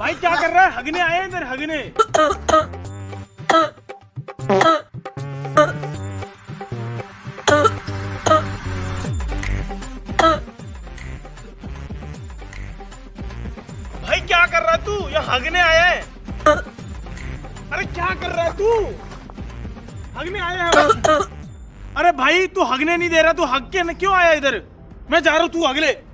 भाई क्या कर रहा है? हगने आए हैं इधर, हगने। भाई क्या कर रहा है तू? यहाँ हगने आया है। अरे क्या कर रहा है तू? हगने आया है। अरे भाई तू हगने नहीं दे रहा, तू हग के क्यों आया इधर? मैं जा रहा हूँ, तू हग ले।